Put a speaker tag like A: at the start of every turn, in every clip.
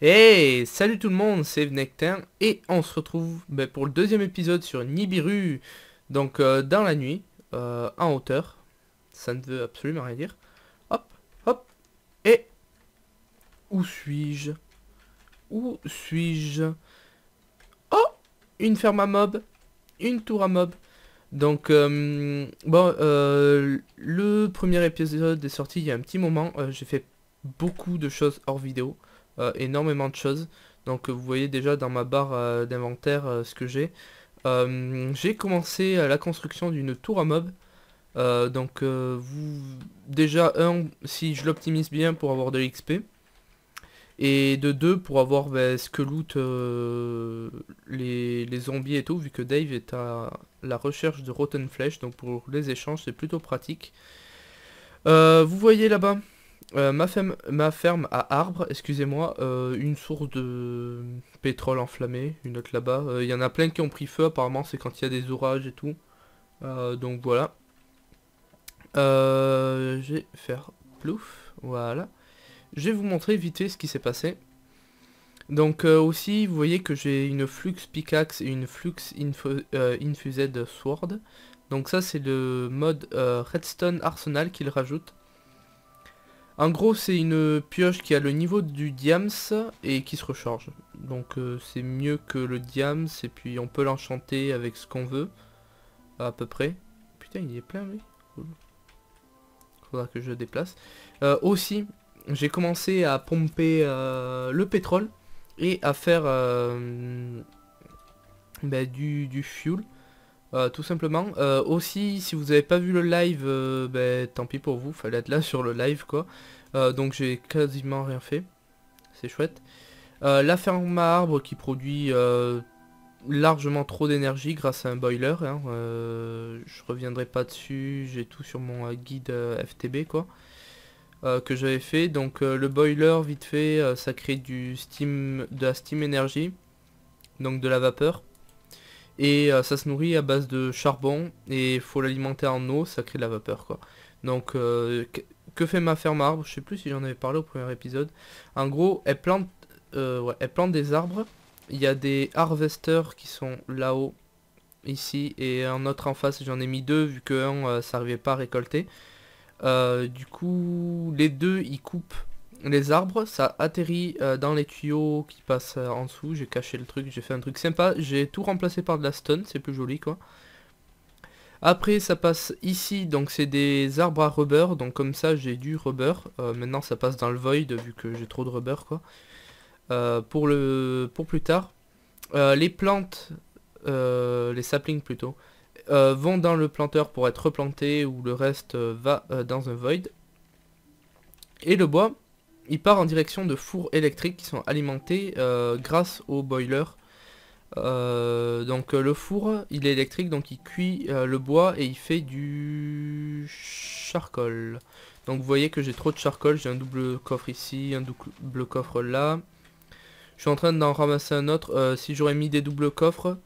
A: Hey, salut tout le monde, c'est Vnectin et on se retrouve pour le deuxième épisode sur Nibiru. Donc dans la nuit, en hauteur, ça ne veut absolument rien dire. Hop, hop, et où suis-je? Où suis-je? Oh, une ferme à mob, une tour à mob. Donc le premier épisode est sorti il y a un petit moment. J'ai fait beaucoup de choses hors vidéo, énormément de choses. Donc vous voyez déjà dans ma barre d'inventaire ce que j'ai. J'ai commencé la construction d'une tour à mob. Déjà si je l'optimise bien pour avoir de l'XP. Et de deux, pour avoir ce que loot les zombies et tout, vu que Dave est à la recherche de Rotten Flesh, donc pour les échanges c'est plutôt pratique. Vous voyez là-bas, ma ferme à arbres, excusez-moi, une source de pétrole enflammé, une autre là-bas. Il y en a plein qui ont pris feu, apparemment c'est quand il y a des orages et tout. Donc voilà. Je vais faire plouf, voilà. Je vais vous montrer vite fait ce qui s'est passé. Donc aussi, vous voyez que j'ai une Flux Pickaxe et une Infused Sword. Donc ça, c'est le mode Redstone Arsenal qu'il rajoute. En gros, c'est une pioche qui a le niveau du diams et qui se recharge. Donc c'est mieux que le diams et puis on peut l'enchanter avec ce qu'on veut, à peu près. Putain, il est plein lui. Cool. Faudra que je le déplace. Aussi, j'ai commencé à pomper le pétrole et à faire du fuel, tout simplement. Aussi, si vous n'avez pas vu le live, tant pis pour vous, fallait être là sur le live quoi. Donc j'ai quasiment rien fait, c'est chouette. La ferme à arbres qui produit largement trop d'énergie grâce à un boiler, hein. Je reviendrai pas dessus, j'ai tout sur mon guide FTB quoi. Que j'avais fait. Donc le boiler, vite fait, ça crée de la steam énergie, donc de la vapeur. Et ça se nourrit à base de charbon et il faut l'alimenter en eau, ça crée de la vapeur quoi. Donc que fait ma ferme à arbres? Je sais plus si j'en avais parlé au premier épisode. En gros, elle plante des arbres. Il y a des harvesters qui sont là-haut, ici, et un autre en face. J'en ai mis deux vu que un ça n'arrivait pas à récolter. Du coup, les deux, ils coupent les arbres, ça atterrit dans les tuyaux qui passent en dessous. J'ai caché le truc, j'ai fait un truc sympa. J'ai tout remplacé par de la stone, c'est plus joli quoi. Après, ça passe ici, donc c'est des arbres à rubber, donc comme ça j'ai du rubber. Maintenant, ça passe dans le void vu que j'ai trop de rubber quoi. Pour plus tard, les plantes, les saplings plutôt, vont dans le planteur pour être replantés ou le reste va dans un void. Et le bois, il part en direction de fours électriques qui sont alimentés grâce au boiler. Le four, il est électrique, donc il cuit le bois et il fait du charcoal. Donc vous voyez que j'ai trop de charcoal, j'ai un double coffre ici, un double coffre là. Je suis en train d'en ramasser un autre. Si j'aurais mis des doubles coffres,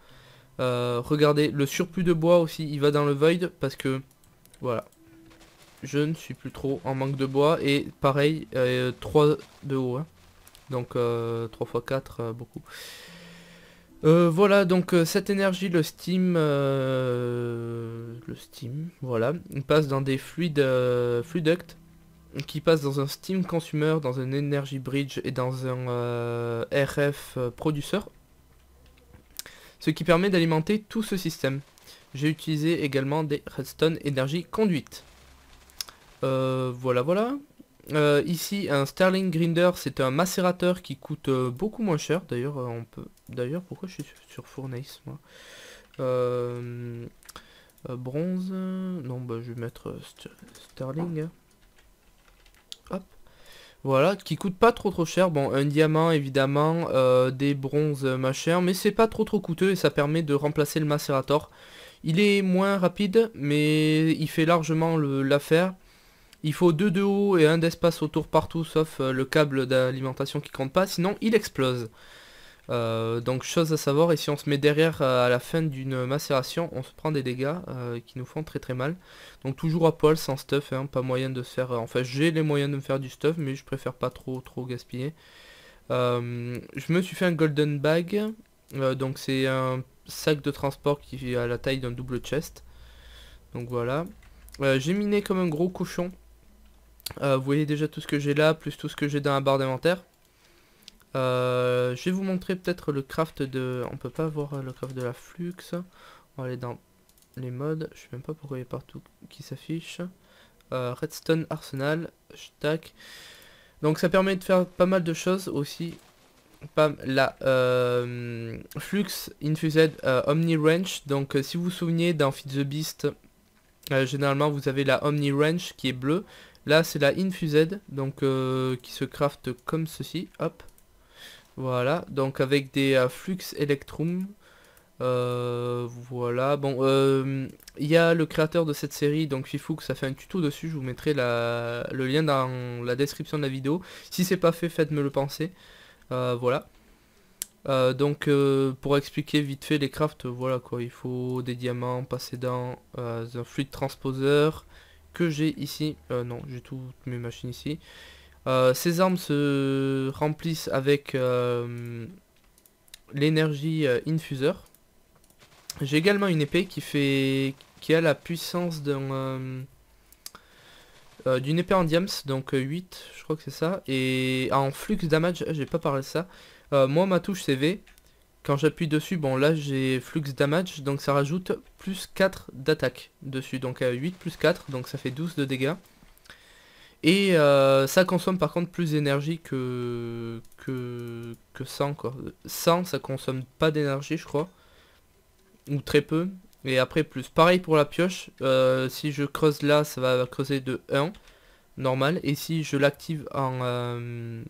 A: regardez, le surplus de bois aussi, il va dans le void parce que, voilà, je ne suis plus trop en manque de bois. Et pareil, 3 de haut, hein. Donc 3 x 4, beaucoup. Voilà, donc cette énergie, le steam, voilà, il passe dans des fluiducts, qui passe dans un steam consumer, dans un energy bridge et dans un RF producer, ce qui permet d'alimenter tout ce système. J'ai utilisé également des redstone energy conduites. Voilà. Ici, un Sterling Grinder, c'est un macérateur qui coûte beaucoup moins cher. D'ailleurs, on peut. D'ailleurs, pourquoi je suis sur Fournace, moi? Bronze. Non, bah, je vais mettre Sterling. Hop. Voilà, qui coûte pas trop cher. Bon, un diamant, évidemment, des bronzes machin, mais c'est pas trop coûteux et ça permet de remplacer le macérateur. Il est moins rapide, mais il fait largement l'affaire. Il faut 2 de haut et 1 d'espace autour partout, sauf le câble d'alimentation qui compte pas, sinon il explose. Donc chose à savoir, et si on se met derrière à la fin d'une macération, on se prend des dégâts qui nous font très mal. Donc toujours à poil, sans stuff, hein, pas moyen de se faire... enfin j'ai les moyens de me faire du stuff, mais je préfère pas trop gaspiller. Je me suis fait un golden bag. Donc c'est un sac de transport qui a la taille d'un double chest. Donc voilà. J'ai miné comme un gros cochon. Vous voyez déjà tout ce que j'ai là, plus tout ce que j'ai dans la barre d'inventaire. Je vais vous montrer peut-être le craft de... On peut pas voir le craft de la flux. On va aller dans les modes. Je sais même pas pourquoi il y a partout qui s'affiche. Redstone Arsenal. Tac. Donc ça permet de faire pas mal de choses aussi. La Flux Infused Omni Wrench. Donc si vous vous souvenez dans Feed the Beast, généralement vous avez la Omni Wrench qui est bleue. Là c'est la Infused, donc qui se craft comme ceci. Hop. Voilà, donc avec des Flux Electrum. Voilà, bon, il y a le créateur de cette série, donc Fifou, ça fait un tuto dessus, je vous mettrai le lien dans la description de la vidéo. Si c'est pas fait, faites-me le penser. Voilà. Donc pour expliquer vite fait les crafts, voilà quoi, il faut des diamants, passer dans un fluid transposeur que j'ai ici. Non, j'ai toutes mes machines ici. Ces armes se remplissent avec l'énergie infuseur. J'ai également une épée qui a la puissance d'une épée en diams, donc 8, je crois que c'est ça. Et en flux damage, j'ai pas parlé de ça. Moi ma touche c'est V. Quand j'appuie dessus, bon là j'ai flux damage, donc ça rajoute plus 4 d'attaque dessus. Donc 8 plus 4, donc ça fait 12 de dégâts. Et ça consomme par contre plus d'énergie que 100 quoi. 100 ça consomme pas d'énergie je crois. Ou très peu. Et après plus. Pareil pour la pioche. Si je creuse là ça va creuser de 1. Normal. Et si je l'active en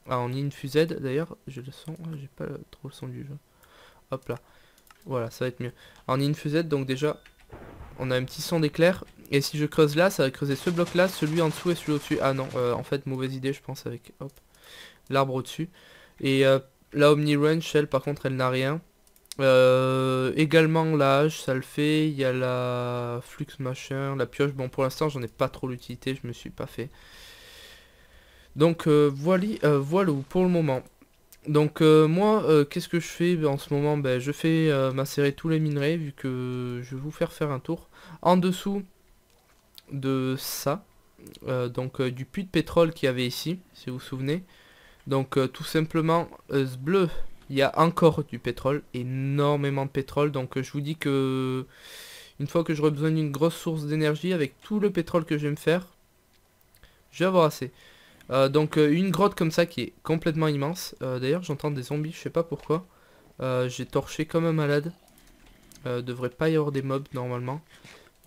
A: infused d'ailleurs. J'ai le son. J'ai pas trop le son du jeu. Hop là. Voilà ça va être mieux. En infused donc déjà on a un petit son d'éclair. Et si je creuse là, ça va creuser ce bloc là, celui en dessous et celui au-dessus. Ah non, en fait mauvaise idée je pense avec l'arbre au-dessus. Et la Omni Wrench, elle par contre elle n'a rien. Également la hache ça le fait. Il y a la flux machin, la pioche. Bon pour l'instant j'en ai pas trop l'utilité, je me suis pas fait. Donc voilà pour le moment. Donc moi qu'est-ce que je fais en ce moment, je fais macérer tous les minerais vu que je vais vous faire un tour. En dessous de ça, donc du puits de pétrole qu'il y avait ici, si vous vous souvenez. Donc tout simplement ce bleu, il y a encore du pétrole, énormément de pétrole. Donc je vous dis que une fois que j'aurai besoin d'une grosse source d'énergie avec tout le pétrole que je vais me faire, je vais avoir assez. Donc une grotte comme ça qui est complètement immense. D'ailleurs j'entends des zombies, je sais pas pourquoi. J'ai torché comme un malade. Devrait pas y avoir des mobs normalement.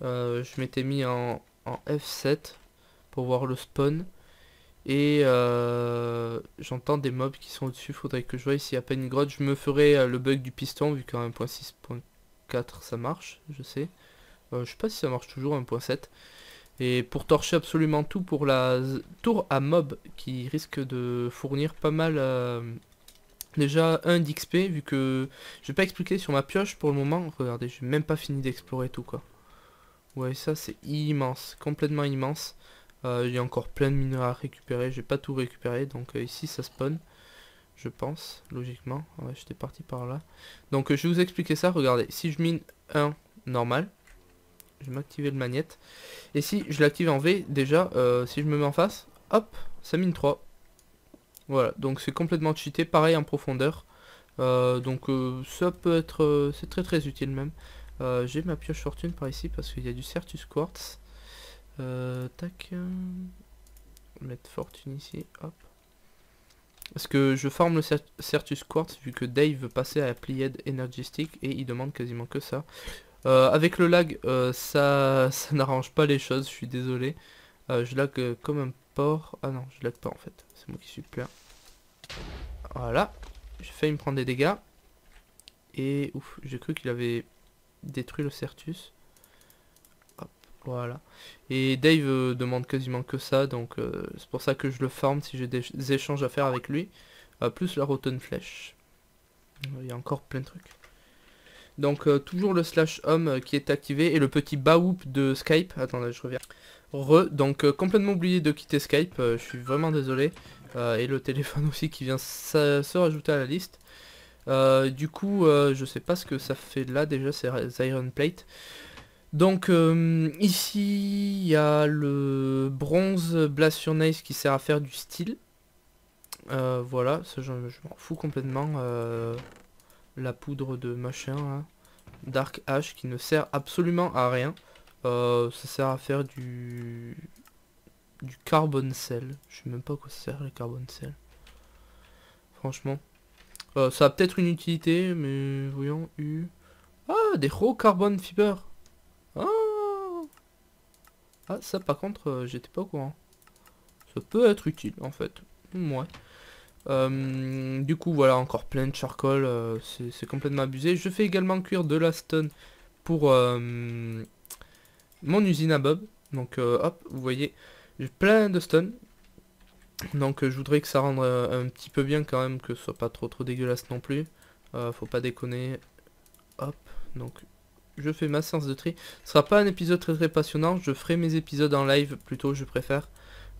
A: Je m'étais mis en F7 pour voir le spawn. Et j'entends des mobs qui sont au-dessus. Faudrait que je voie ici à peine une grotte. Je me ferai le bug du piston vu qu'en 1.6.4 ça marche, je sais. Je sais pas si ça marche toujours 1.7. Et pour torcher absolument tout pour la tour à mob qui risque de fournir pas mal. Déjà 1 d'XP vu que je vais pas expliquer sur ma pioche pour le moment. Regardez, j'ai même pas fini d'explorer tout quoi. Ouais, ça c'est immense, complètement immense. Il y a encore plein de minerais à récupérer, j'ai pas tout récupéré, donc ici ça spawn, je pense, logiquement. Ouais, j'étais parti par là. Donc je vais vous expliquer ça, regardez, si je mine 1 normal, je vais m'activer le magnète. Et si je l'active en V, déjà, si je me mets en face, hop, ça mine 3. Voilà, donc c'est complètement cheaté, pareil en profondeur. Donc ça peut être, c'est très très utile même. J'ai ma pioche fortune par ici parce qu'il y a du Certus Quartz. Tac. Mettre fortune ici, hop. Parce que je forme le Certus Quartz vu que Dave veut passer à la Pleiad Energy Stick et il demande quasiment que ça. Avec le lag, ça n'arrange pas les choses, je suis désolé. Je lag comme un porc. Ah non, je lag pas en fait, c'est moi qui suis plein. Voilà, j'ai failli me prendre des dégâts. Et ouf, j'ai cru qu'il avait détruit le Certus. Hop, voilà. Et Dave demande quasiment que ça, donc c'est pour ça que je le farm si j'ai des échanges à faire avec lui. Plus la rotten flèche. Il y a encore plein de trucs. Donc toujours le slash home qui est activé et le petit baoup de Skype. Attendez, je reviens. Donc complètement oublié de quitter Skype, je suis vraiment désolé. Et le téléphone aussi qui vient se rajouter à la liste. Du coup, je sais pas ce que ça fait là déjà, c'est Iron Plate. Donc ici, il y a le bronze Blast Furnace qui sert à faire du steel. Voilà, ça je m'en fous complètement. La poudre de machin, là. Dark Ash qui ne sert absolument à rien. Ça sert à faire du carbon cell. Je sais même pas à quoi ça sert les carbon cell. Franchement. Ça a peut-être une utilité, mais voyons, Ah, des raw carbon fiber. Ah, ah ça par contre, j'étais pas au courant. Ça peut être utile en fait. Ouais. Du coup voilà, encore plein de charcoal, c'est complètement abusé. Je fais également cuire de la stone pour mon usine à Bob. Donc hop, vous voyez, j'ai plein de stone. Donc je voudrais que ça rende un petit peu bien quand même, que ce soit pas trop dégueulasse non plus. Faut pas déconner. Hop, donc je fais ma séance de tri. Ce sera pas un épisode très passionnant, je ferai mes épisodes en live plutôt, je préfère.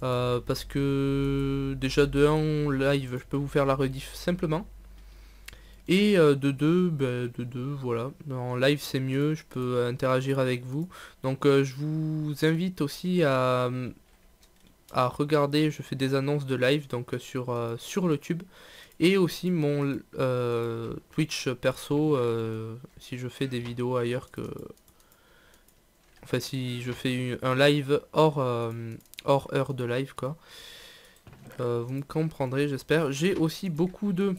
A: Parce que déjà de 1 live, je peux vous faire la rediff simplement. Et de 2, voilà. En live c'est mieux, je peux interagir avec vous. Donc je vous invite aussi à regarder, je fais des annonces de live donc sur le tube. Et aussi mon Twitch perso, si je fais des vidéos ailleurs que... Enfin si je fais un live hors heure de live quoi. Vous me comprendrez j'espère. J'ai aussi beaucoup de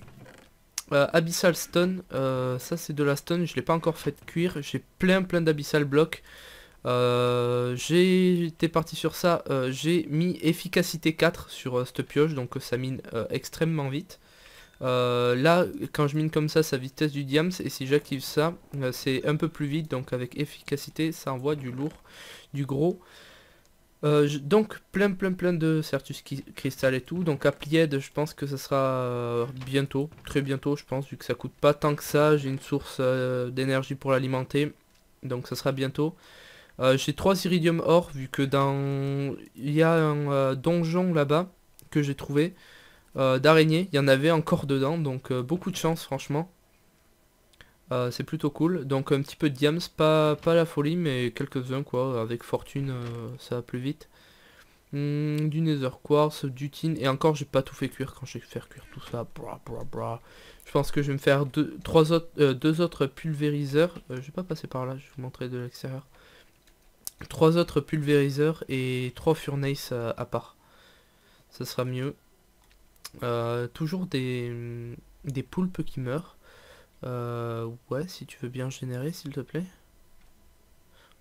A: Abyssal Stone. Ça c'est de la stone, je l'ai pas encore fait cuire. J'ai plein d'Abyssal blocs. J'étais parti sur ça. J'ai mis efficacité 4 sur cette pioche, donc ça mine extrêmement vite. Là, quand je mine comme ça vitesse du diams, et si j'active ça, c'est un peu plus vite, donc avec efficacité, ça envoie du lourd, du gros. Donc plein de Certus Crystal et tout, donc Applied, je pense que ça sera bientôt, très bientôt je pense, vu que ça coûte pas tant que ça, j'ai une source d'énergie pour l'alimenter, donc ça sera bientôt. J'ai 3 iridium or, vu que il y a un donjon là-bas, que j'ai trouvé, d'araignées, il y en avait encore dedans, donc beaucoup de chance franchement. C'est plutôt cool, donc un petit peu de diams, pas la folie, mais quelques-uns quoi, avec fortune ça va plus vite. Du nether quartz, du tin, et encore j'ai pas tout fait cuire quand je vais faire cuire tout ça, Je pense que je vais me faire deux autres pulvériseurs, je vais pas passer par là, je vais vous montrer de l'extérieur. 3 autres pulvériseurs et 3 furnaces à part, ça sera mieux. Toujours des poulpes qui meurent. Ouais, si tu veux bien générer, s'il te plaît.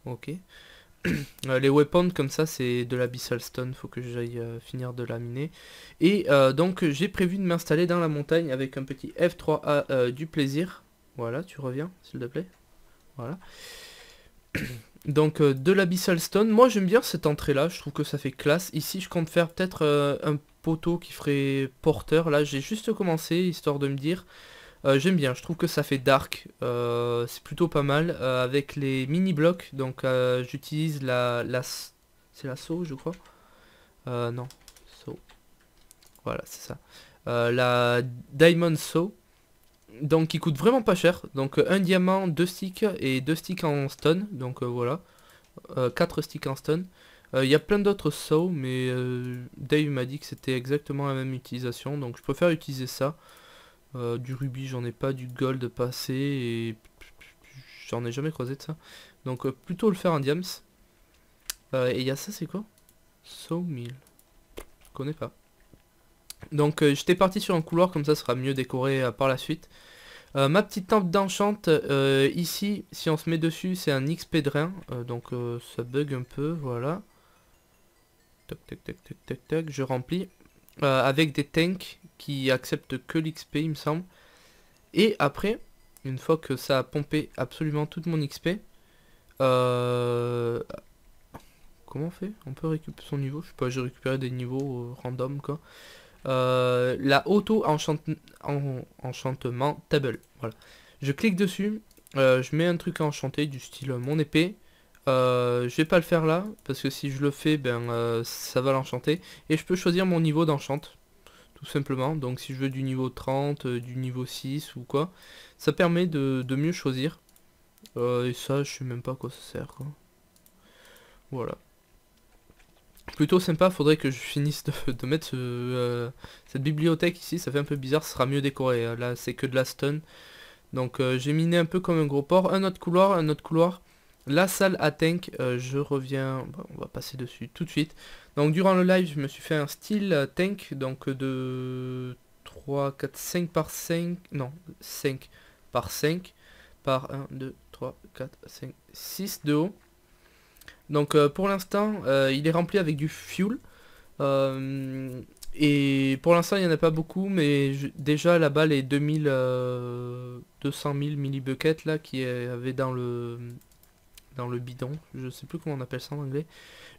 A: Ok. Les weapons, comme ça, c'est de l'abyssal stone. Faut que j'aille finir de laminer. Et donc, j'ai prévu de m'installer dans la montagne avec un petit F3A du plaisir. Voilà, tu reviens, s'il te plaît. Voilà. Donc, de l'abyssal stone. Moi, j'aime bien cette entrée-là. Je trouve que ça fait classe. Ici, je compte faire peut-être un poteau qui ferait porteur. Là, j'ai juste commencé, histoire de me dire... j'aime bien, je trouve que ça fait dark, c'est plutôt pas mal, avec les mini-blocs, donc j'utilise c'est la saw je crois, non, saw, voilà c'est ça, la diamond saw, donc qui coûte vraiment pas cher, donc un diamant, 2 sticks et 2 sticks en stone, donc voilà, 4 sticks en stone. Il y a plein d'autres saw, mais Dave m'a dit que c'était exactement la même utilisation, donc je préfère utiliser ça. Du rubis j'en ai pas, du gold passé et j'en ai jamais croisé de ça. Donc plutôt le faire en diams. Et il y a ça, c'est quoi? Sawmill. Je connais pas. Donc j'étais parti sur un couloir, comme ça sera mieux décoré par la suite. Ma petite tente d'enchant, ici, si on se met dessus, c'est un XP drain. Donc ça bug un peu, voilà. Tac, je remplis. Avec des tanks qui acceptent que l'XP il me semble. Et après, une fois que ça a pompé absolument toute mon XP, comment on fait? On peut récupérer son niveau? Je sais pas, j'ai récupéré des niveaux random quoi. La enchantement table, voilà. Je clique dessus, je mets un truc à enchanter du style mon épée. Je vais pas le faire là, parce que si je le fais, ben ça va l'enchanter. Et je peux choisir mon niveau d'enchant. tout simplement. Donc si je veux du niveau 30, du niveau 6 ou quoi, ça permet de mieux choisir. Et ça, je sais même pas à quoi ça sert, quoi. Voilà. Plutôt sympa, faudrait que je finisse de mettre cette bibliothèque ici, ça fait un peu bizarre, ça sera mieux décoré. Là, c'est que de la stone. Donc j'ai miné un peu comme un gros porc. Un autre couloir, un autre couloir. La salle à tank, je reviens, bon, on va passer dessus tout de suite. Donc durant le live, je me suis fait un style tank, donc de 3, 4, 5 par 5, non, 5 par 5, par 1, 2, 3, 4, 5, 6 de haut. Donc pour l'instant, il est rempli avec du fuel. Et pour l'instant, il n'y en a pas beaucoup, mais déjà là-bas, les 200 000 millibuckets là qui avait dans le bidon, je sais plus comment on appelle ça en anglais.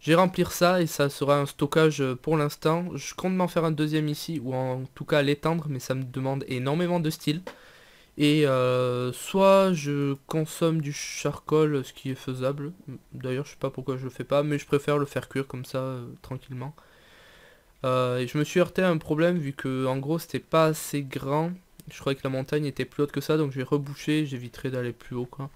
A: J'ai remplir ça et ça sera un stockage pour l'instant. Je compte m'en faire un deuxième ici, ou en tout cas l'étendre, mais ça me demande énormément de style. Et soit je consomme du charcoal, ce qui est faisable. D'ailleurs, je sais pas pourquoi je le fais pas, mais je préfère le faire cuire comme ça, tranquillement. Et je me suis heurté à un problème, vu que en gros c'était pas assez grand. Je croyais que la montagne était plus haute que ça, donc j'ai rebouché, j'éviterai d'aller plus haut, quoi.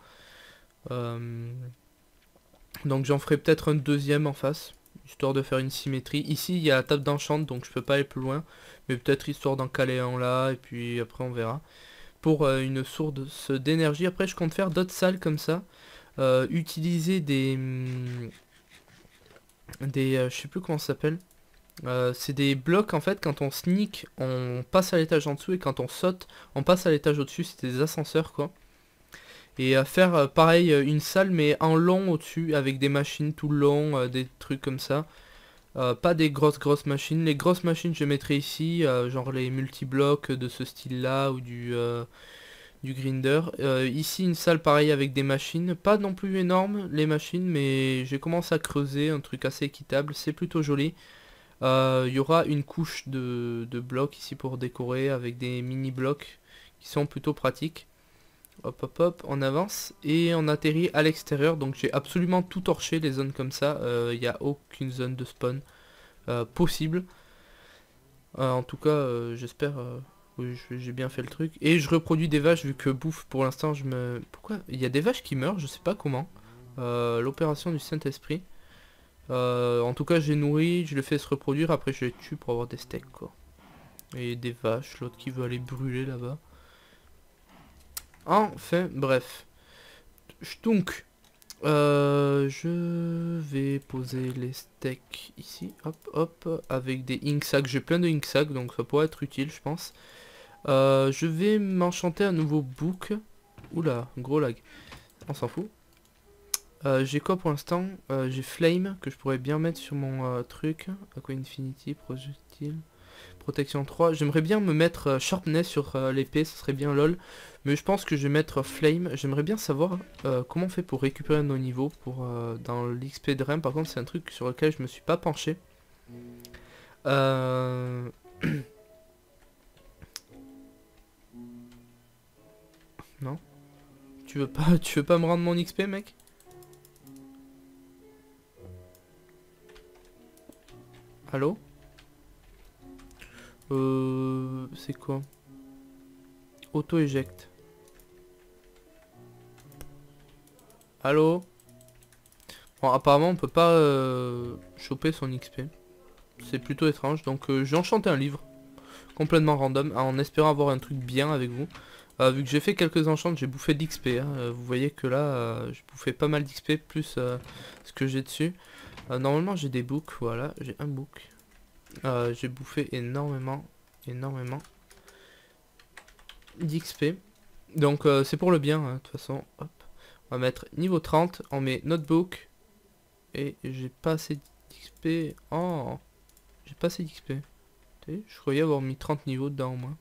A: Donc j'en ferai peut-être un deuxième en face, histoire de faire une symétrie. Ici il y a la table d'enchant, donc je peux pas aller plus loin, mais peut-être histoire d'en caler un là, et puis après on verra. Pour une source d'énergie, après je compte faire d'autres salles comme ça. Utiliser je sais plus comment ça s'appelle. C'est des blocs en fait, quand on sneak, on passe à l'étage en dessous, et quand on saute, on passe à l'étage au-dessus, c'est des ascenseurs quoi. Et à faire pareil, une salle mais en long au-dessus, avec des machines tout le long, des trucs comme ça. Pas des grosses machines. Les grosses machines je mettrai ici, genre les multi-blocs de ce style là, ou du grinder. Ici une salle pareil avec des machines, pas non plus énormes les machines, mais j'ai commencé à creuser un truc assez équitable, c'est plutôt joli. Il y aura une couche de blocs ici pour décorer, avec des mini blocs qui sont plutôt pratiques. Hop hop hop, on avance et on atterrit à l'extérieur. Donc j'ai absolument tout torché les zones comme ça, il n'y a aucune zone de spawn possible. En tout cas j'espère, oui, j'ai bien fait le truc. Et je reproduis des vaches, vu que bouffe pour l'instant je me... Pourquoi il y a des vaches qui meurent, je sais pas comment. L'opération du Saint-Esprit. En tout cas j'ai nourri, je le fais se reproduire, après je les tue pour avoir des steaks quoi. Et des vaches, l'autre qui veut aller brûler là-bas. Enfin bref. Donc je vais poser les steaks ici, hop hop, avec des ink sacs, j'ai plein de ink sacs donc ça pourrait être utile je pense. Je vais m'enchanter un nouveau book. Oula, gros lag, on s'en fout. J'ai quoi pour l'instant? J'ai Flame que je pourrais bien mettre sur mon truc. Aqua Infinity, projectile, protection 3. J'aimerais bien me mettre Sharpness sur l'épée, ce serait bien lol. Mais je pense que je vais mettre Flame. J'aimerais bien savoir comment on fait pour récupérer nos niveaux pour, dans l'XP de Rem. Par contre c'est un truc sur lequel je me suis pas penché. Non. Tu veux pas me rendre mon XP mec? Allô? C'est quoi? Auto-éjecte. Allô? Bon, apparemment on peut pas choper son XP. C'est plutôt étrange. Donc j'ai enchanté un livre. Complètement random. En espérant avoir un truc bien avec vous. Vu que j'ai fait quelques enchantes, j'ai bouffé de l'XP. Hein. Vous voyez que là, je bouffais pas mal d'XP plus ce que j'ai dessus. Normalement j'ai des books. Voilà, j'ai un book. J'ai bouffé énormément d'XP. Donc c'est pour le bien, hein, de toute façon. Hop. On va mettre niveau 30, on met notebook. Et j'ai pas assez d'XP. Oh, j'ai pas assez d'XP. Je croyais avoir mis 30 niveaux dedans au moins.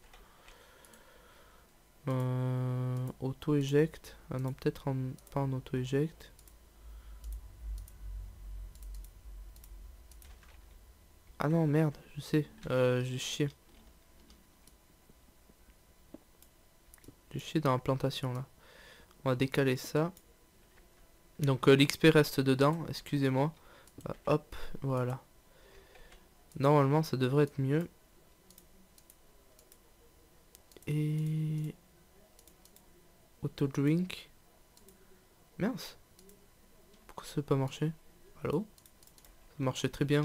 A: Auto-éjecte. Ah non, peut-être pas en auto-éjecte. Ah non, merde, je sais. J'ai chié. J'ai chié dans la plantation là. On va décaler ça. Donc l'XP reste dedans, excusez-moi. Hop, voilà. Normalement ça devrait être mieux. Et... Auto drink. Mince. Pourquoi ça peut pas marcher? Allô? Ça marchait très bien.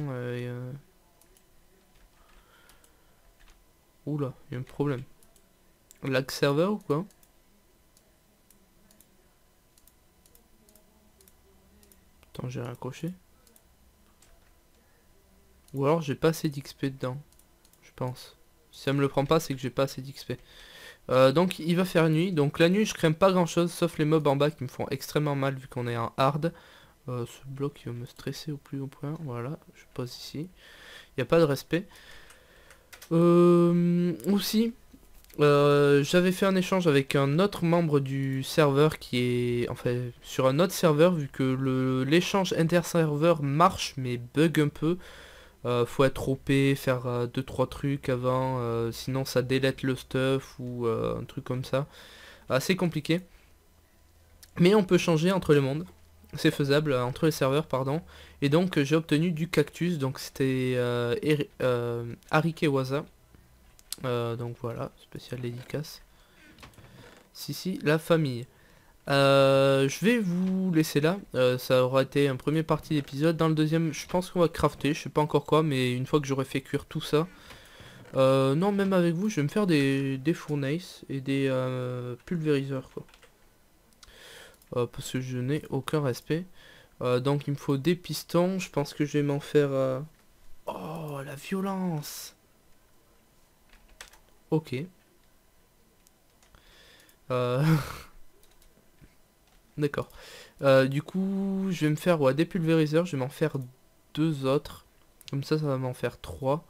A: Oula, il y a un problème. Lag serveur ou quoi? Attends, j'ai raccroché. Ou alors j'ai pas assez d'XP dedans. Je pense. Si ça me le prend pas, c'est que j'ai pas assez d'XP. Donc il va faire nuit. Donc la nuit je crains pas grand chose sauf les mobs en bas qui me font extrêmement mal vu qu'on est en hard. Ce bloc il va me stresser au plus haut point. Voilà, je pose ici. Il n'y a pas de respect. Aussi, j'avais fait un échange avec un autre membre du serveur qui est... Enfin, sur un autre serveur vu que l'échange inter-serveur marche mais bug un peu. Faut être OP, faire 2-3 trucs avant, sinon ça délète le stuff ou un truc comme ça. Assez compliqué. Mais on peut changer entre les mondes. C'est faisable, entre les serveurs, pardon. Et donc j'ai obtenu du cactus, donc c'était Arikewaza. Donc voilà, spécial dédicace. Si, la famille. Je vais vous laisser là, ça aura été un premier partie d'épisode. Dans le deuxième, je pense qu'on va crafter, je sais pas encore quoi, mais une fois que j'aurai fait cuire tout ça. Non, même avec vous, je vais me faire des fournaces et des pulvériseurs, quoi. Parce que je n'ai aucun respect. Donc il me faut des pistons, je pense que je vais m'en faire... Oh, la violence! Ok. D'accord. Du coup, je vais me faire des pulvériseurs. Je vais m'en faire 2 autres. Comme ça va m'en faire 3.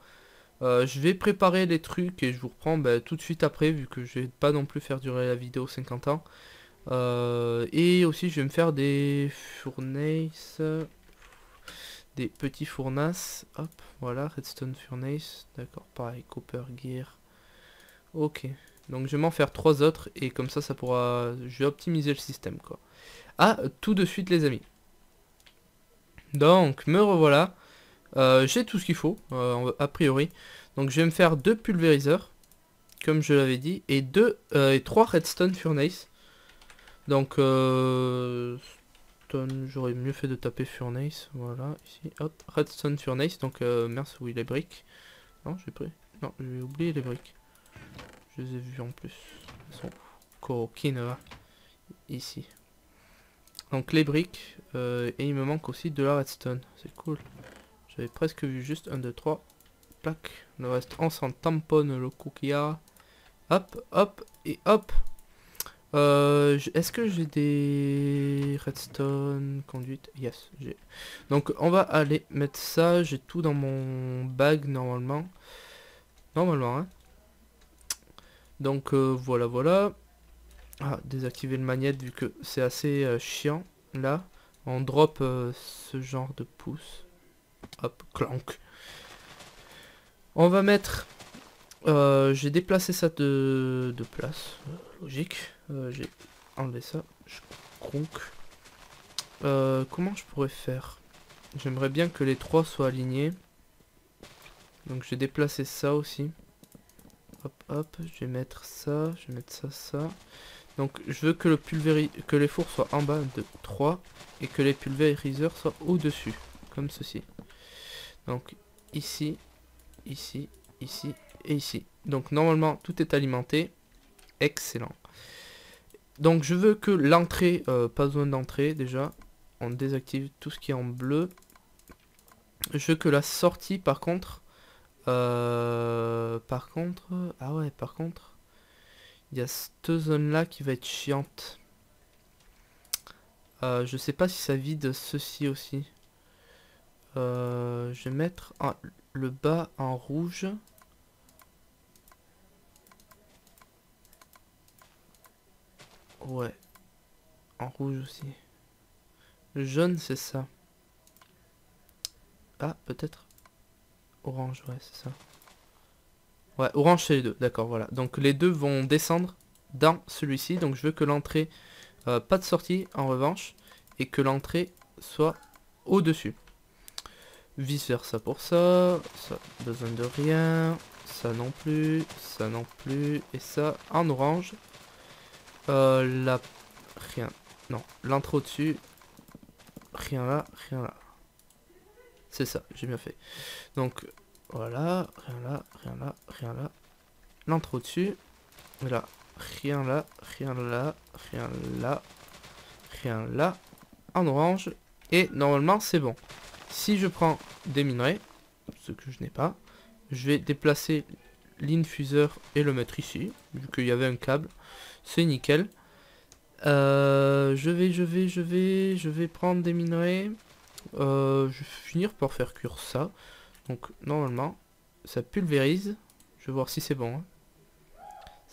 A: Je vais préparer les trucs et je vous reprends tout de suite après, vu que je vais pas non plus faire durer la vidéo 50 ans. Et aussi, je vais me faire des fournaces. Des petits fournaces. Hop, voilà, redstone furnace. D'accord, pareil, copper gear. Ok. Donc je vais m'en faire 3 autres et comme ça pourra... Je vais optimiser le système, quoi. Ah, tout de suite les amis. Donc, me revoilà. J'ai tout ce qu'il faut, a priori. Donc je vais me faire 2 pulvériseurs, comme je l'avais dit, et 3 redstone furnace. Donc, j'aurais mieux fait de taper furnace, voilà, ici, hop, redstone furnace. Donc, merci, oui, les briques. Non, j'ai pris. Non, j'ai oublié les briques. Je les ai vues en plus. Elles sont coquines, là. Ici. Donc les briques, et il me manque aussi de la redstone, c'est cool. J'avais presque vu juste 1, 2, 3, plac. Le reste on s'en tamponne le cookia. Hop, hop, et hop. Est-ce que j'ai des redstone conduite? Yes, j'ai. Donc on va aller mettre ça, j'ai tout dans mon bag normalement. Normalement, hein. Donc voilà, voilà. Ah, désactiver le magnète vu que c'est assez chiant. Là, on drop ce genre de pouce. Hop, clank. On va mettre... j'ai déplacé ça de place. Logique. J'ai enlevé ça. Je cronk. Comment je pourrais faire? J'aimerais bien que les 3 soient alignés. Donc j'ai déplacé ça aussi. Hop, hop. Je vais mettre ça. Je vais mettre ça, ça. Donc je veux que que les fours soient en bas de 3 et que les pulvériseurs soient au-dessus, comme ceci. Donc ici, ici, ici et ici. Donc normalement tout est alimenté. Excellent. Donc je veux que l'entrée, pas besoin d'entrée déjà. On désactive tout ce qui est en bleu. Je veux que la sortie par contre, ah ouais, par contre, il y a cette zone là qui va être chiante. Je sais pas si ça vide ceci aussi. Je vais mettre le bas en rouge. Ouais. En rouge aussi. Le jaune c'est ça. Ah, peut-être. Orange, ouais, c'est ça. Ouais, orange c'est les deux, d'accord, voilà. Donc les deux vont descendre dans celui-ci. Donc je veux que l'entrée, pas de sortie en revanche. Et que l'entrée soit au-dessus. Vice versa pour ça. Ça, besoin de rien. Ça non plus. Ça non plus. Et ça en orange. Là, rien. Non, l'intro dessus. Rien là, rien là. C'est ça, j'ai bien fait. Donc, voilà. Rien là, rien là, rien là. L'intro dessus. Là, rien là, rien là, rien là. Rien là. En orange. Et normalement, c'est bon. Si je prends des minerais, ce que je n'ai pas, je vais déplacer l'infuseur et le mettre ici, vu qu'il y avait un câble. C'est nickel. Je vais prendre des minerais. Je vais finir par faire cuire ça. Donc normalement, ça pulvérise. Je vais voir si c'est bon. Hein.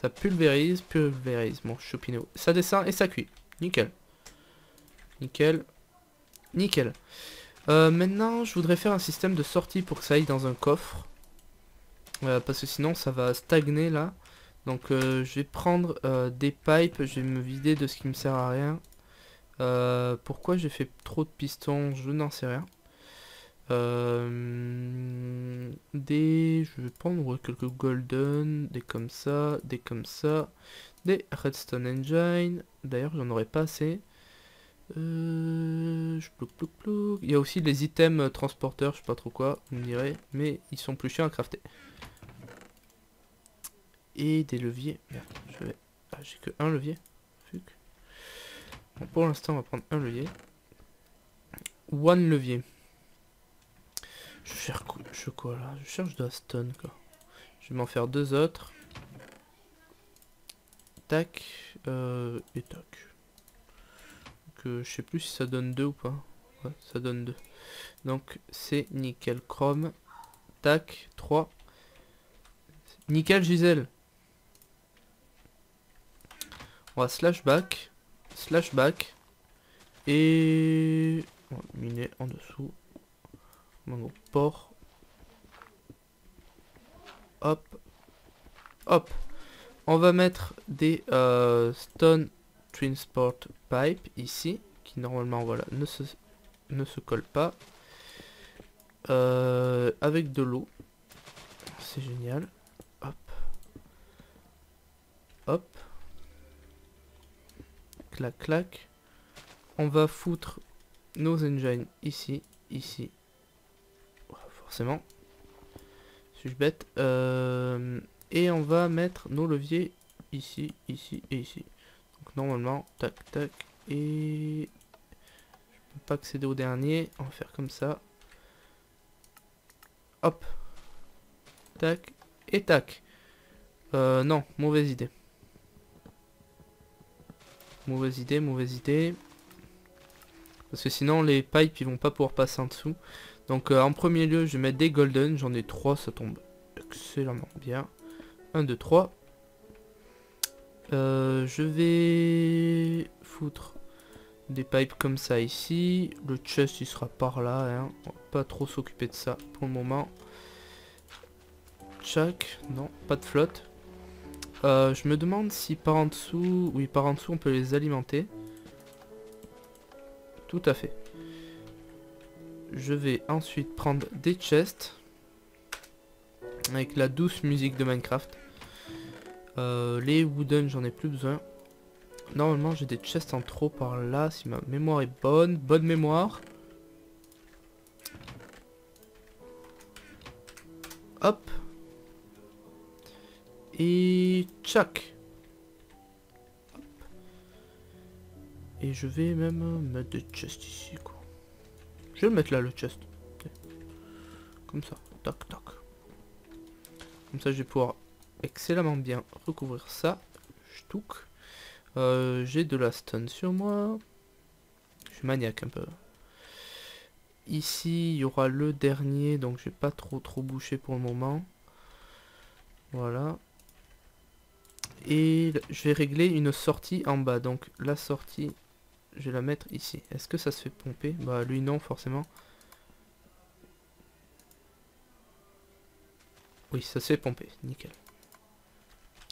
A: Ça pulvérise mon choupinou. Ça descend et ça cuit. Nickel. Nickel. Nickel. Maintenant, je voudrais faire un système de sortie pour que ça aille dans un coffre. Parce que sinon, ça va stagner là. Donc, je vais prendre des pipes. Je vais me vider de ce qui me sert à rien. Pourquoi j'ai fait trop de pistons? Je n'en sais rien. Je vais prendre quelques golden, des comme ça, des redstone engine. D'ailleurs, j'en aurais pas assez. Il y a aussi les items transporteurs, je sais pas trop quoi, vous me direz, mais ils sont plus chiants à crafter. Et des leviers. Merde, j'ai que un levier. Bon, pour l'instant, on va prendre un levier. One levier. Je cherche quoi là? Je cherche de la stone quoi. Je vais m'en faire deux autres. Tac. Et tac. Donc, je sais plus si ça donne 2 ou pas. Ouais, ça donne 2. Donc c'est nickel chrome. Tac. 3. Nickel Gisèle. On va slash back. Slash back. Et... on va miner en dessous. Mango port. Hop. Hop. On va mettre des stone transport pipe ici. Qui normalement voilà ne se colle pas. Avec de l'eau. C'est génial. Hop. Hop. Clac clac. On va foutre nos engines ici. Ici. Forcément. Suis-je bête? Et on va mettre nos leviers ici, ici et ici. Donc normalement, tac, tac. Et je peux pas accéder au dernier. On va faire comme ça. Hop. Tac. Et tac. Non, mauvaise idée. Mauvaise idée, mauvaise idée. Parce que sinon les pipes ils vont pas pouvoir passer en dessous. Donc en premier lieu je vais mettre des golden. J'en ai 3, ça tombe excellemment bien. 1, 2, 3. Je vais foutre des pipes comme ça ici. Le chest il sera par là. Hein. On va pas trop s'occuper de ça pour le moment. Tchac. Non, pas de flotte. Je me demande si par en dessous... Oui, par en dessous on peut les alimenter. Tout à fait. Je vais ensuite prendre des chests. Avec la douce musique de Minecraft. Les wooden, j'en ai plus besoin. Normalement, j'ai des chests en trop par là. Si ma mémoire est bonne. Bonne mémoire. Hop. Et tchac. Et je vais même mettre des chests ici, quoi. Je vais le mettre là, le chest. Comme ça. Tac, tac. Comme ça, je vais pouvoir excellemment bien recouvrir ça. Ch'touk. J'ai de la stone sur moi. Je suis maniaque un peu. Ici, il y aura le dernier, donc je vais pas trop boucher pour le moment. Voilà. Et je vais régler une sortie en bas. Donc la sortie, je vais la mettre ici. Est-ce que ça se fait pomper? Bah lui non, forcément. Oui, ça se fait pomper, nickel.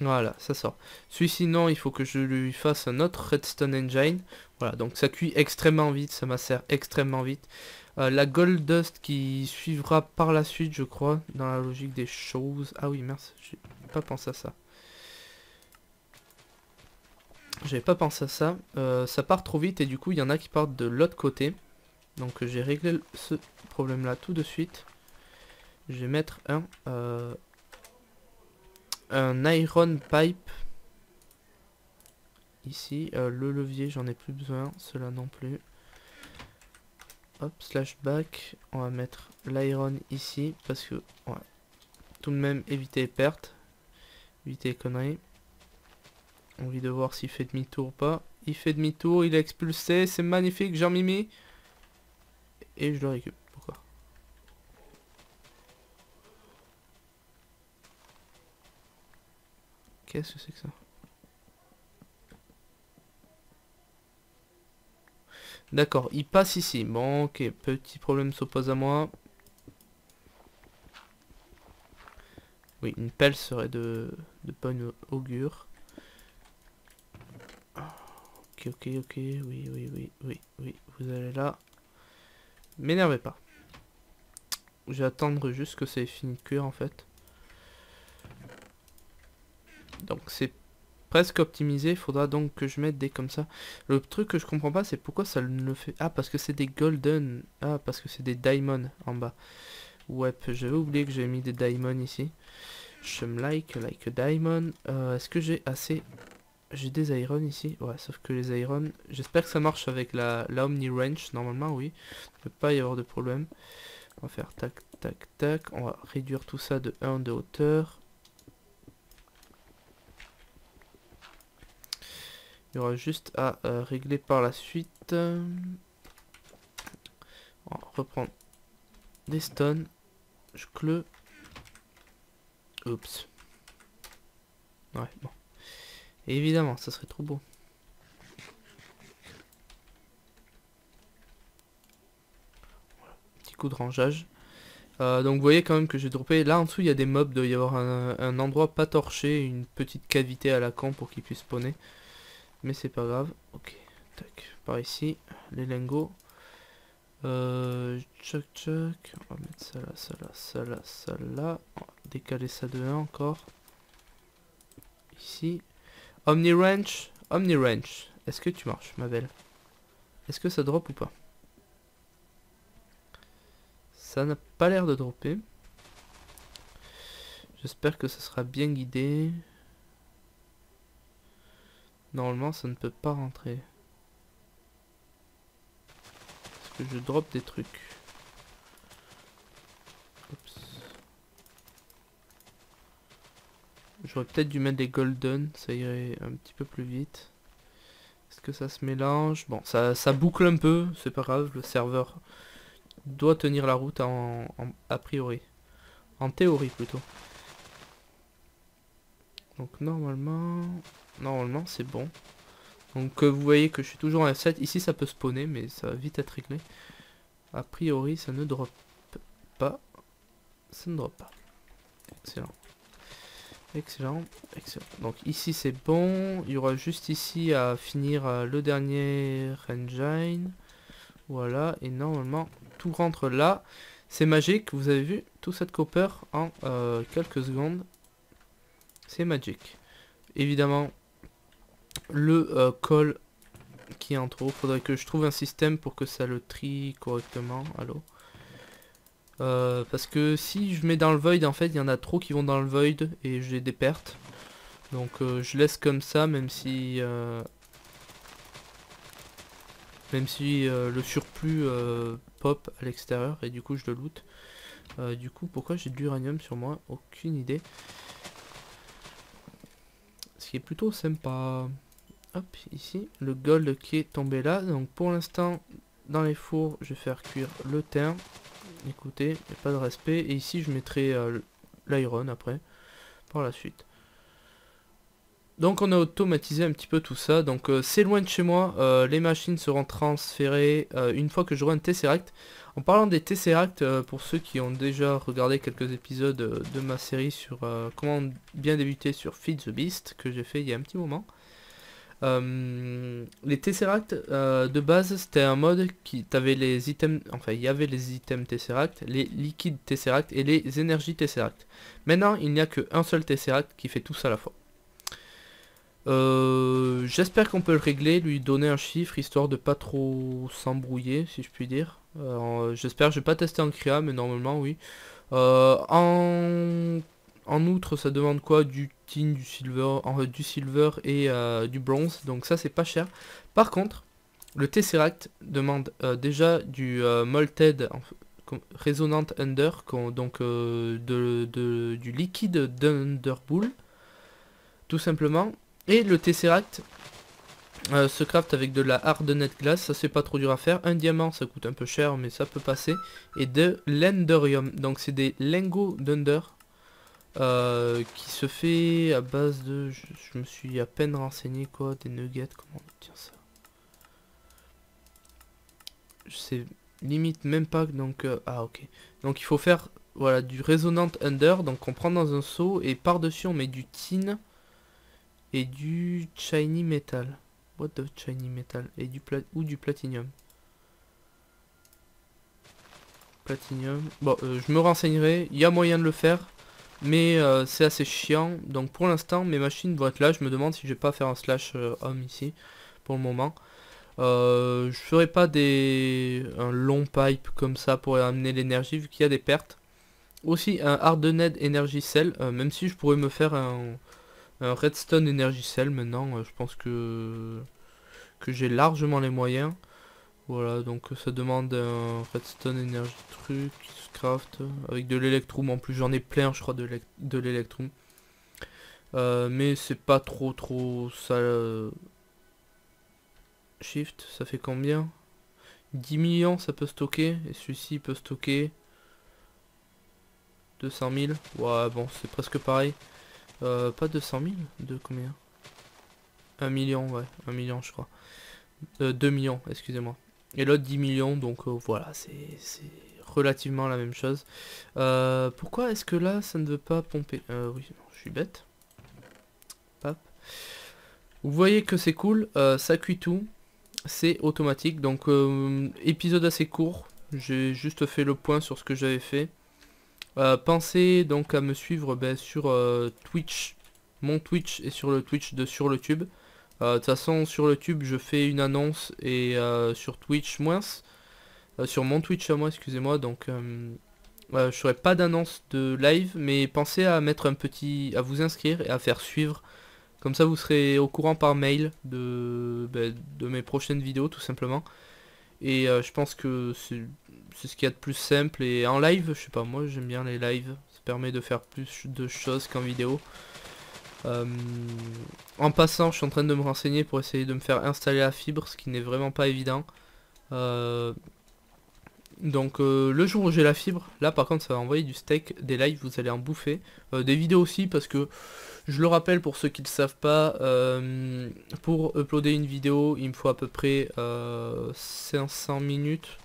A: Voilà, ça sort. Celui-ci, non, il faut que je lui fasse un autre Redstone Engine. Voilà, donc ça cuit extrêmement vite, ça macère extrêmement vite. La Gold Dust qui suivra par la suite, je crois, dans la logique des choses. Ah oui, mince, j'ai pas pensé à ça. J'avais pas pensé à ça. Ça part trop vite et du coup, il y en a qui partent de l'autre côté. Donc j'ai réglé ce problème-là tout de suite. Je vais mettre un Iron Pipe. Ici, le levier, j'en ai plus besoin, cela non plus. Hop, slash back, on va mettre l'iron ici, parce que, ouais, tout de même, éviter les pertes, éviter les conneries. Envie de voir s'il fait demi-tour ou pas. Il fait demi-tour, il est expulsé, c'est magnifique, Jean-Mimi. Et je le récupère, pourquoi? Qu'est-ce que c'est que ça? D'accord, il passe ici. Bon, ok, petit problème s'oppose à moi. Oui, une pelle serait de bonne augure. Ok, ok, ok, oui, vous allez là. M'énervez pas. Je vais attendre juste que ça ait fini de cuire en fait. Donc c'est presque optimisé, il faudra donc que je mette des comme ça. Le truc que je comprends pas c'est pourquoi ça ne le fait... Ah parce que c'est des golden, ah parce que c'est des diamonds en bas. Ouais, j'avais oublié que j'avais mis des diamonds ici. Je me like a diamond. Est-ce que j'ai assez... J'ai des irons ici, ouais, sauf que les irons, j'espère que ça marche avec la Omni Wrench, normalement oui, il ne peut pas y avoir de problème. On va faire tac, tac, tac, on va réduire tout ça de 1 de hauteur. Il y aura juste à régler par la suite. On va reprendre des stones, je clôt. Oups. Ouais, bon. Et évidemment, ça serait trop beau. Petit coup de rangeage. Donc vous voyez quand même que j'ai droppé. Là en dessous il y a des mobs, il doit y avoir un endroit pas torché, une petite cavité à la con pour qu'ils puissent spawner. Mais c'est pas grave. Ok, tac, par ici, les lingots. Tchac tchac. On va mettre ça là, ça là, ça là, ça là. On va décaler ça de 1 encore. Ici. Omni Wrench. Omni Wrench. Est-ce que tu marches, ma belle? Est-ce que ça drop ou pas? Ça n'a pas l'air de dropper. J'espère que ça sera bien guidé. Normalement, ça ne peut pas rentrer. Est-ce que je drop des trucs? Oups. J'aurais peut-être dû mettre des golden, ça irait un petit peu plus vite. Est-ce que ça se mélange? Bon, ça boucle un peu, c'est pas grave, le serveur doit tenir la route a priori. En théorie plutôt. Donc normalement c'est bon. Donc vous voyez que je suis toujours à F7. Ici ça peut spawner mais ça va vite être réglé. A priori ça ne drop pas. Ça ne drop pas. Excellent. Excellent, excellent. Donc ici c'est bon. Il y aura juste ici à finir le dernier engine. Voilà, et normalement tout rentre là. C'est magique, vous avez vu, tout cette copper en quelques secondes. C'est magique. Évidemment, le call qui est en trop, faudrait que je trouve un système pour que ça le trie correctement. Allô, parce que si je mets dans le void, en fait, il y en a trop qui vont dans le void et j'ai des pertes. Donc je laisse comme ça, même si le surplus pop à l'extérieur et du coup je le loot. Du coup, pourquoi j'ai de l'uranium sur moi? Aucune idée. Ce qui est plutôt sympa. Hop, ici, le gold qui est tombé là. Donc pour l'instant, dans les fours, je vais faire cuire le thym. Écoutez, il n'y a pas de respect. Et ici, je mettrai l'iron après, par la suite. Donc on a automatisé un petit peu tout ça, donc c'est loin de chez moi, les machines seront transférées une fois que j'aurai un Tesseract. En parlant des Tesseract, pour ceux qui ont déjà regardé quelques épisodes de ma série sur comment bien débuter sur Feed the Beast, que j'ai fait il y a un petit moment. Les Tesseract de base c'était un mode qui t'avait les items, enfin il y avait les items Tesseract, les liquides Tesseract et les énergies Tesseract. Maintenant il n'y a qu'un seul Tesseract qui fait tout ça à la fois. J'espère qu'on peut le régler, lui donner un chiffre histoire de pas trop s'embrouiller si je puis dire. J'espère, je vais pas tester en créa mais normalement oui. En outre ça demande quoi? Du tin, du silver et du bronze, donc ça c'est pas cher. Par contre le Tesseract demande déjà du Molted Resonant Ender, donc du liquide d'Underbull tout simplement. Et le Tesseract se craft avec de la Hardened Glass, ça c'est pas trop dur à faire. Un diamant ça coûte un peu cher mais ça peut passer. Et de l'Enderium, donc c'est des lingots d'Under qui se fait à base de... Je me suis à peine renseigné quoi, des nuggets, comment on obtient ça? Je sais limite même pas, donc... ah ok. Donc il faut faire voilà du Resonant Under, donc on prend dans un seau et par-dessus on met du tin et du shiny metal. What the shiny metal? Et du du platinium. Platinium. Bon, je me renseignerai. Il y a moyen de le faire. Mais c'est assez chiant. Donc pour l'instant, mes machines vont être là. Je me demande si je vais pas faire un slash home ici. Pour le moment. Je ferai pas un long pipe comme ça pour amener l'énergie vu qu'il y a des pertes. Aussi un Hardened Energy Cell. Même si je pourrais me faire un Redstone Energy Cell maintenant, je pense que j'ai largement les moyens. Voilà, donc ça demande un Redstone Energy truc, craft, avec de l'Electrum en plus, j'en ai plein je crois de l'Electrum. Mais c'est pas trop ça. Shift, ça fait combien? 10 millions ça peut stocker, et celui-ci peut stocker 200 000. Ouais bon c'est presque pareil. Pas 200 000, de combien? 1 million, ouais, 1 million je crois. 2 millions, excusez-moi. Et l'autre 10 millions, donc voilà, c'est relativement la même chose. Pourquoi est-ce que là, ça ne veut pas pomper? Oui, non, je suis bête. Pap. Vous voyez que c'est cool, ça cuit tout. C'est automatique, donc épisode assez court. J'ai juste fait le point sur ce que j'avais fait. Pensez donc à me suivre sur Twitch, mon Twitch et sur le Twitch de Sur le Tube. De toute façon sur le Tube je fais une annonce et sur Twitch moins. Sur mon Twitch à moi excusez-moi, donc je ferai pas d'annonce de live, mais pensez à mettre à vous inscrire et à faire suivre. Comme ça vous serez au courant par mail de mes prochaines vidéos tout simplement. Et je pense que c'est ce qu'il y a de plus simple. Et en live, je sais pas, moi j'aime bien les lives. Ça permet de faire plus de choses qu'en vidéo. En passant, je suis en train de me renseigner pour essayer de me faire installer la fibre, ce qui n'est vraiment pas évident. Donc le jour où j'ai la fibre, là par contre ça va envoyer du steak, des lives, vous allez en bouffer. Des vidéos aussi parce que, je le rappelle pour ceux qui ne le savent pas, pour uploader une vidéo, il me faut à peu près 500 minutes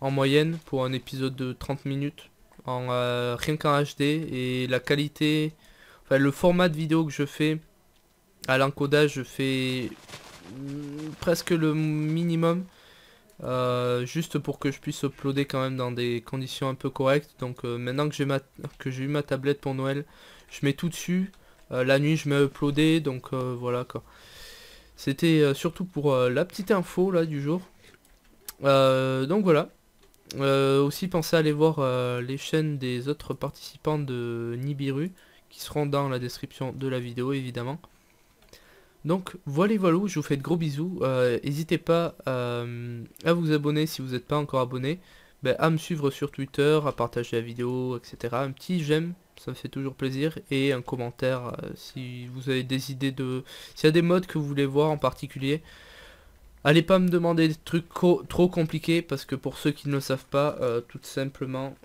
A: en moyenne pour un épisode de 30 minutes, rien qu'en HD, et la qualité, enfin le format de vidéo que je fais, à l'encodage je fais presque le minimum, juste pour que je puisse uploader quand même dans des conditions un peu correctes. Donc maintenant que j'ai eu ma tablette pour Noël, je mets tout dessus. La nuit je mets uploader, donc voilà quoi. C'était surtout pour la petite info là du jour. Donc voilà. Aussi pensez à aller voir les chaînes des autres participants de Nibiru, qui seront dans la description de la vidéo évidemment. Donc voilà, je vous fais de gros bisous. N'hésitez pas à vous abonner si vous n'êtes pas encore abonné, à me suivre sur Twitter, à partager la vidéo, etc. Un petit j'aime, ça me fait toujours plaisir, et un commentaire si vous avez des idées s'il y a des modes que vous voulez voir en particulier. Allez pas me demander des trucs trop compliqués, parce que pour ceux qui ne le savent pas, tout simplement,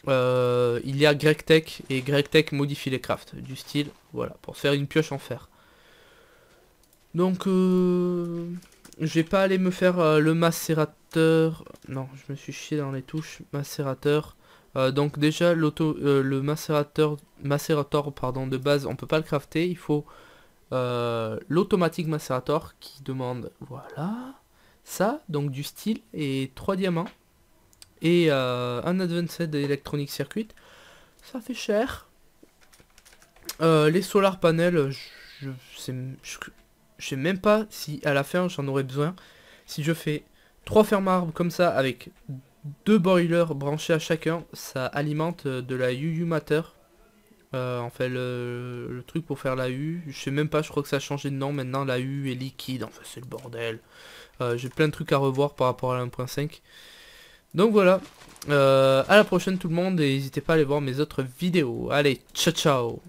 A: il y a GregTech, et GregTech modifie les crafts, du style, voilà, pour se faire une pioche en fer. Donc je vais pas aller me faire le macérateur. Non, je me suis chié dans les touches. Macérateur. Donc déjà le macérateur pardon, de base, on peut pas le crafter. Il faut l'automatique macérateur qui demande, voilà, ça, donc du steel et 3 diamants. Et un Advanced Electronic Circuit. Ça fait cher. Les solar panels, je sais même pas si à la fin j'en aurais besoin. Si je fais 3 fermes à arbres comme ça avec 2 boilers branchés à chacun, ça alimente de la UU Matter. En fait le truc pour faire la U, je sais même pas, je crois que ça a changé de nom maintenant, la U est liquide, enfin c'est le bordel. J'ai plein de trucs à revoir par rapport à la 1.5. Donc voilà, à la prochaine tout le monde et n'hésitez pas à aller voir mes autres vidéos. Allez, ciao ciao.